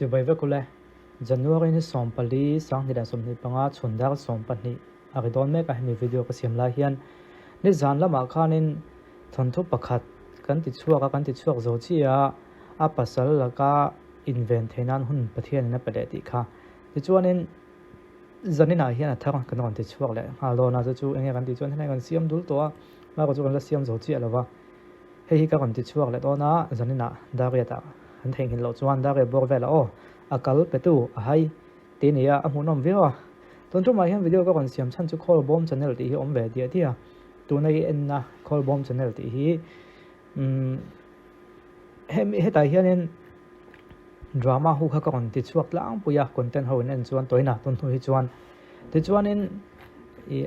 chỉ vậy với cô lẽ January ni sompali sang ni dan som ni panga chunda sompani a don me ka ni video ka siam lai hian ni zan lama khanin thontu pakhat kan ti chuaka kan ti chuak zo chia a pasal laka invent thainan hun pathian na pade ti kha ti chuanin zanina hian a thang kan on ti chuak le ha lo na chu enge kan ti chuan hanai kan siam dul to ma ko chu kan la siam zo chia lawa hei ka kan ti chuak le to na zanina dariata han theng hin lo chuan dar bor vela o akal petu a hai ti nia a hmunom viwa ton tu mai hian video ka kan siam chan chu khol bom channel ti hi om ve dia tia tu nei en na khol bom channel ti hi hetai hianin drama hu kha ka kan ti chuak lang puya content ho nen chuan toina ton hu hi chuan ti chuanin i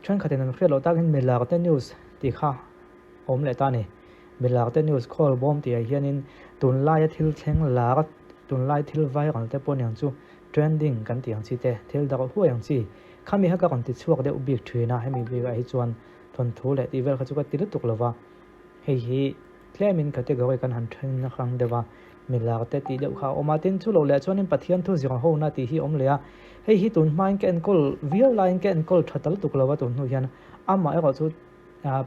chuan khaten an khre lo tak hin mela ka news ti kha om le ta ni mela ka news khol bom ti hianin tun lai thil thleng la tun lai thil vai kan te pon yang chu trending kan tiang chi te thil da hu yang chi khami ha ka kan ti chuak de ubik thina hemi bi ga hi chuan thon thu le ti vel kha chu ka ti tuk lova hei hi tlemin category kan han thren na khang dewa mila te ti deuh kha omatin chu lo le chuanin pathian thu zirang ho na ti hi om le a hei hi tun hmain ke enkol vial line ke enkol thatal tuk lova tun hu hian ama e ga chu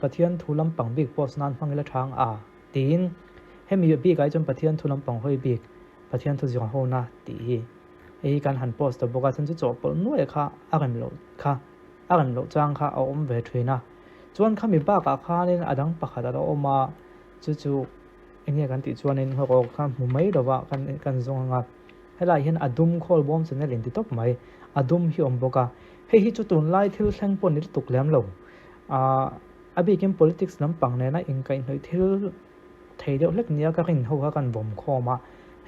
pathian thu lampang big post nan hmangila thang a tin hemi bi kai chon pathian thu lampang hoi big pathian thu zirang ho na ti hi ei kan han post boka chan chu chaw pol nuai kha agan lo chang kha a om ve thina chuan khami ba ka khanin adang pakhat a oma chu enge kan ti chuanin ho kha mu mai dawa kan zonga helai hian adum khol bom channel in ti top mai adum hi om boka hei hi chu tun lai thil thleng pon ni tuk lem lo abi kem politics lampang ne na in kai hnoi thil thei deuh hlek nia ka rin ho kha kan vom khoma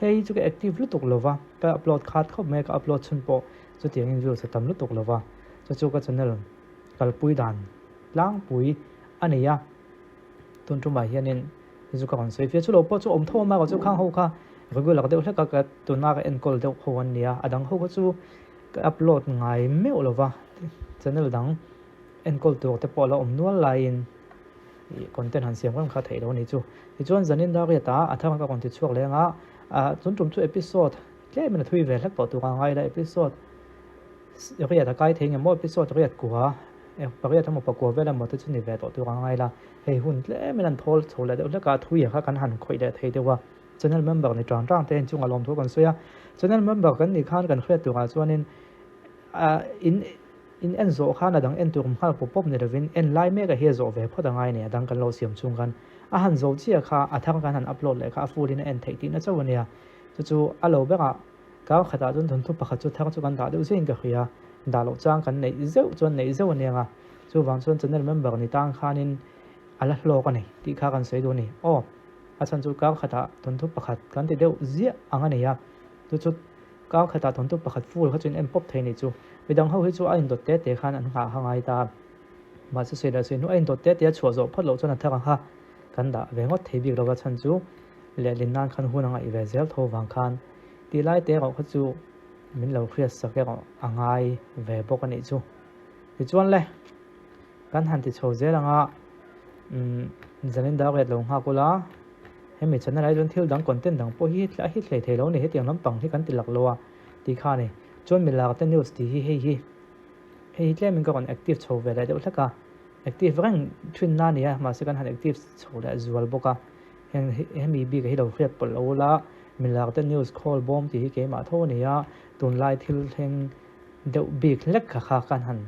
hei chu ke active lu tuk lova ka upload khat khop me ka upload chun po chu tiang in view sa tam lu tuk lova chu ka channel kalpui dan lang pui ania tun tu mai hianin chu ka kon sei fe chu lo po chu om tho ma ka chu khang ho kha regular deuh hlek ka tu na ka encol deuh ho an nia adang ho ka chu ka upload ngai me lova channel dang encol tu te po la om nual line content han siam kan kha thei lo ni chu ti chuan zanin da ria ta athang ka kon ti chuak le nga chun tum chu episode tle min thui ve hlek po tu ka ngai la episode ria ta kai theng mo episode ria kuwa paria thamo pakwa vela mo chu ni ve to tu ka ngai la hei hun tle min an thol chola de hleka thui kha kan han khoi de thei dewa channel member ni tang ten chung alom thu kan soya channel member kan ni khan kan khret tu ga chuanin in en zo khana dang en turum khal pop ne ravin en lai me ga he zo ve phoda ngai ne dang kan lo siam chung kan a han zo chia kha athang kan han upload le kha full in en thei ti na chawnia chu alo beka ka khata chun thon thu pakha chu thang chu kan da deu sein ka khia da lo chang kan nei zeu chon nei zeu ne nga chu wang chon channel member ni tang khanin ala hlo ka nei ti kha kan sei do ni a chan chu ka khata thon thu pakhat kan ti deu zia anga ne ya chu ka khata thon thu pakhat full kha chun en pop thei ni chu midang ho hi chu a in dot te khan an nga hangai ta ma se da se no in dot te chho zo phat lo chon a thang ha kan da vengot thei bi lo ga chan chu le lin nan khan hunanga i ve zel tho wang khan ti lai te ro kha chu min lo khriat sa ke ro angai ve bok ani chu ti chuan le kan han ti chho zelanga zanin da ret lo ha kula hemi channel ai don thil dang content dang po hi thlei thei lo ni he tiang lampang hi kan ti lak lowa ti kha ni chon mila ka news ti hei tle min ka kon active chho ve la de uthaka active rang twin na nia ma se kan han active chho la zual boka hemi bi ka hi lo khriat pol ola mila ka news call bomb ti hi ke ma tho nia tun lai thil thleng deuh bik lek kha kan han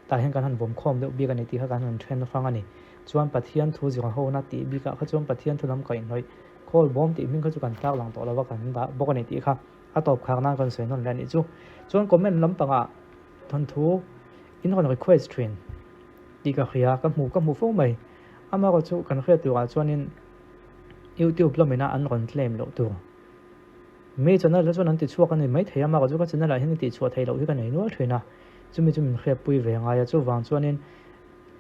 ta hen kan han bom khom deuh bik ani ti kha kan han trend frang ani chuan pathian thu zirang ho na ti bi ka kha chuan pathian thu lam kai noi call bomb ti min kha chu kan tak lang to lawa kan da bok ani ti kha a top khak nan kan sei non la ni chu chuan comment lampanga thon thu in kon request train ti ka khia ka mu fo mai ama ko chu kan khia tu a chuanin YouTube lo mena an ron claim lo tu me channel la chuan an ti chuak ani mai theya ma ko chu ka channel a hin ti chuak thei lo hi ka nei nual thina chumi khia pui ve nga ya chu wang chuanin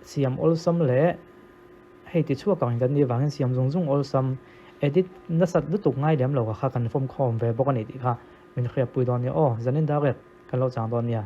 siam olsam le hei ti chuak kan ni wang siam zung olsam edit na sat lu tuk ngai lem lo kha kan form khom ve bok ani ti kha min khia pui don ni zanin da ret kan lo chang don nia